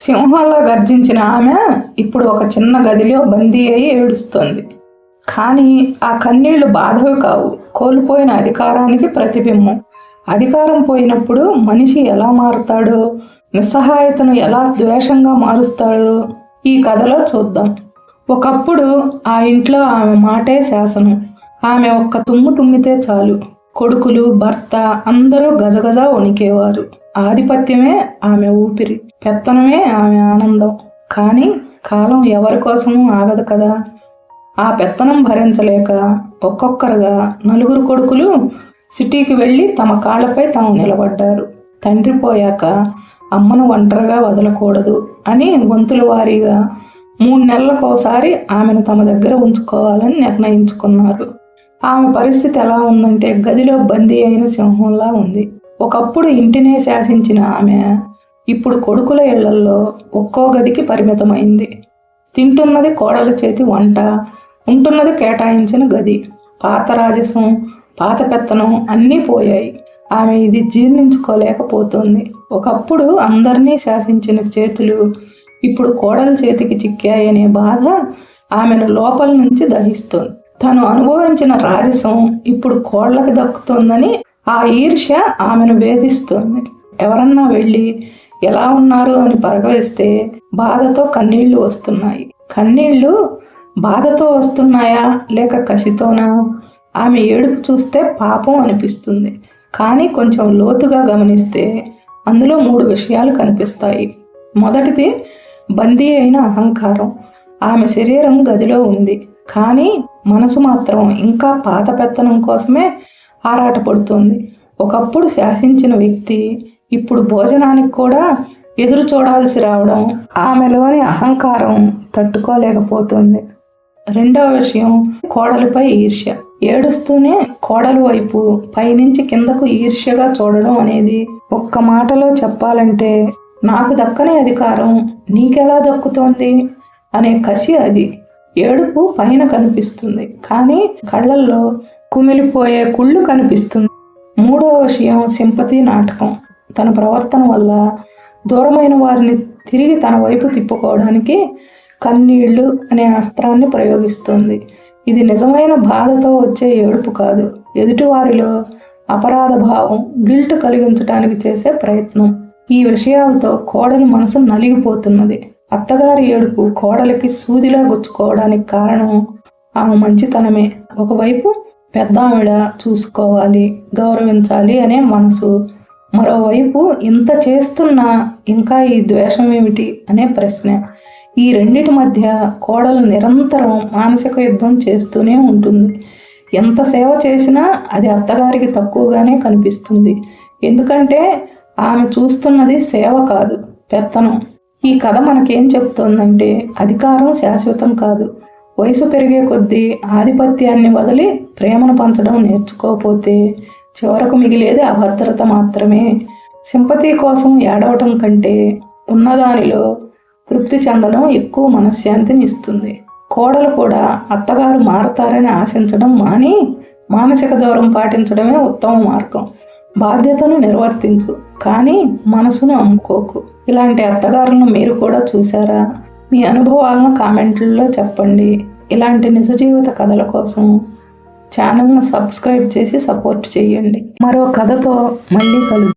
సింహంలా గర్జించిన ఆమె ఇప్పుడు ఒక చిన్న గదిలో బందీ అయి ఏడుస్తోంది. కానీ ఆ కన్నీళ్లు బాధవి కావు, కోల్పోయిన అధికారానికి ప్రతిబింబం. అధికారం పోయినప్పుడు మనిషి ఎలా మారుతాడో, నిస్సహాయతను ఎలా ద్వేషంగా మారుస్తాడో ఈ కథలో చూద్దాం. ఒకప్పుడు ఆ ఇంట్లో ఆమె మాటే శాసనం. ఆమె ఒక్క తుమ్ము తుమ్మితే చాలు కొడుకులు, భర్త అందరూ గజగజ వణికేవారు. ఆధిపత్యమే ఆమె ఊపిరి, పెత్తనమే ఆమె ఆనందం. కానీ కాలం ఎవరి కోసమూ ఆగదు కదా. ఆ పెత్తనం భరించలేక ఒక్కొక్కరుగా 4 కొడుకులు సిటీకి వెళ్ళి తమ కాళ్లపై తాము నిలబడ్డారు. తండ్రి పోయాక అమ్మను ఒంటరిగా వదలకూడదు అని వంతుల వారీగా 3 నెలలకోసారి ఆమెను తమ దగ్గర ఉంచుకోవాలని నిర్ణయించుకున్నారు. ఆమె పరిస్థితి ఎలా ఉందంటే గదిలో బందీ అయిన సింహంలా ఉంది. ఒకప్పుడు ఇంటినే శాసించిన ఆమె ఇప్పుడు కొడుకుల ఇళ్లల్లో ఒక్కో గదికి పరిమితమైంది. తింటున్నది కోడల చేతి వంట, ఉంటున్నది కేటాయించిన గది. పాత రాజసం, పాత పెత్తనం అన్నీ పోయాయి. ఆమె ఇది జీర్ణించుకోలేకపోతుంది. ఒకప్పుడు అందరినీ శాసించిన చేతులు ఇప్పుడు కోడల చేతికి చిక్కాయనే బాధ ఆమెను లోపల నుంచి దహిస్తుంది. తను అనుభవించిన రాజసం ఇప్పుడు కోళ్ళకి దక్కుతుందని ఆ ఈర్ష్య ఆమెను వేధిస్తుంది. ఎవరన్నా వెళ్ళి ఎలా ఉన్నారు అని పరగలిస్తే బాధతో కన్నీళ్లు వస్తున్నాయి. కన్నీళ్లు బాధతో వస్తున్నాయా లేక కసితోనా? ఆమె ఏడుపు చూస్తే పాపం అనిపిస్తుంది. కానీ కొంచెం లోతుగా గమనిస్తే అందులో 3 విషయాలు కనిపిస్తాయి. మొదటిది బందీ అయిన అహంకారం. ఆమె శరీరం గదిలో ఉంది, కానీ మనసు మాత్రం ఇంకా పాత పెత్తనం కోసమే ఆరాటపడుతుంది. ఒకప్పుడు శాసించిన వ్యక్తి ఇప్పుడు భోజనానికి కూడా ఎదురు చూడాల్సి రావడం ఆమెలోని అహంకారం తట్టుకోలేకపోతుంది. రెండవ విషయం కోడలిపై ఈర్ష్య. ఏడుస్తూనే కోడలు వైపు పైనుంచి కిందకు ఈర్ష్యగా చూడడం అనేది ఒక్క మాటలో చెప్పాలంటే నాకు దక్కని అధికారం నీకెలా దక్కుతోంది అనే కసి అది. ఏడుపు పైన కనిపిస్తుంది, కానీ కళ్ళల్లో కుమిలిపోయే కుళ్ళు కనిపిస్తుంది. మూడవ విషయం సింపతి నాటకం. తన ప్రవర్తన వల్ల దూరమైన వారిని తిరిగి తన వైపు తిప్పుకోవడానికి కన్నీళ్లు అనే అస్త్రాన్ని ప్రయోగిస్తుంది. ఇది నిజమైన బాధతో వచ్చే ఏడుపు కాదు, ఎదుటివారిలో అపరాధ భావం, గిల్ట్ కలిగించడానికి చేసే ప్రయత్నం. ఈ విషయాలతో కోడలి మనసు నలిగిపోతున్నది. అత్తగారి ఏడుపు కోడలికి సూదిలా గుచ్చుకోవడానికి కారణం ఆమె మంచితనమే. ఒకవైపు పెద్దావిడ చూసుకోవాలి, గౌరవించాలి అనే మనసు, మరోవైపు ఇంత చేస్తున్నా ఇంకా ఈ ద్వేషం ఏమిటి అనే ప్రశ్న. ఈ రెండిటి మధ్య కోడలు నిరంతరం మానసిక యుద్ధం చేస్తూనే ఉంటుంది. ఎంత సేవ చేసినా అది అత్తగారికి తక్కువగానే కనిపిస్తుంది. ఎందుకంటే ఆమె చూస్తున్నది సేవ కాదు, పెత్తనం. ఈ కథ మనకేం చెప్తోందంటే అధికారం శాశ్వతం కాదు. వయసు పెరిగే కొద్దీ ఆధిపత్యాన్ని వదిలి ప్రేమను పంచడం నేర్చుకోకపోతే చివరకు మిగిలేది అభద్రత మాత్రమే. సింపతి కోసం ఏడవటం కంటే ఉన్నదానిలో తృప్తి చెందడం ఎక్కువ మనశ్శాంతిని ఇస్తుంది. కోడలు కూడా అత్తగారు మారతారని ఆశించడం మాని మానసిక దూరం పాటించడమే ఉత్తమ మార్గం. బాధ్యతను నిర్వర్తించు, కానీ మనసును అమ్ముకోకు. ఇలాంటి అత్తగారులను మీరు కూడా చూసారా? మీ అనుభవాలను కామెంట్లలో చెప్పండి. ఇలాంటి నిజ జీవిత కథల కోసం ఛానల్ను సబ్స్క్రైబ్ చేసి సపోర్ట్ చేయండి. మరో కథతో మళ్ళీ కలుద్దాం.